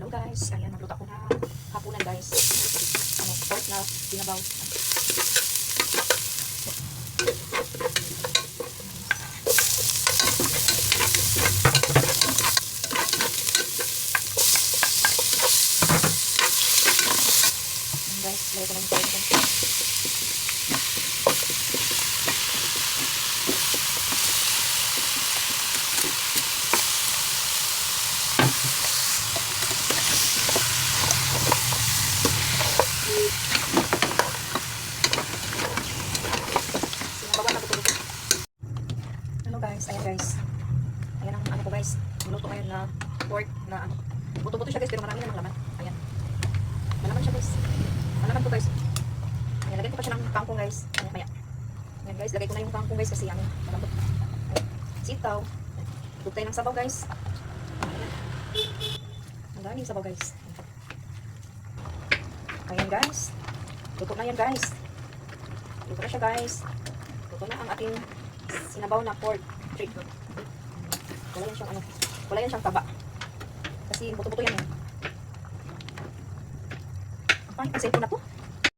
Hello guys, ayan, magluto ako na hapunan guys. Ano, pork na sinabaw. Ayan guys, lagay ko na yung pork. Guys, ayan guys. Ayan ang ano ko guys. Minuto ngayon na pork na ano. Buto-buto siya guys pero marami namang laman. Ayan. Malaman siya guys. Malaman ko guys. Ayan, lagyan ko pa siya ng kangkong guys. Ayan, maya. Ayan guys, lagay ko na yung kangkong guys kasi ano, malambot. Ayan. Sitaw. Tugtay ng sabaw guys. Ayan. Ang daming sabaw guys. Ayan guys. Luto na yan guys. Luto na siya guys. Luto na ang ating sinabaw na pork. Wala yan siyang ano, wala yan siyang taba. Kasi buto-buto yan eh. Ang pangit ang cellphone na to.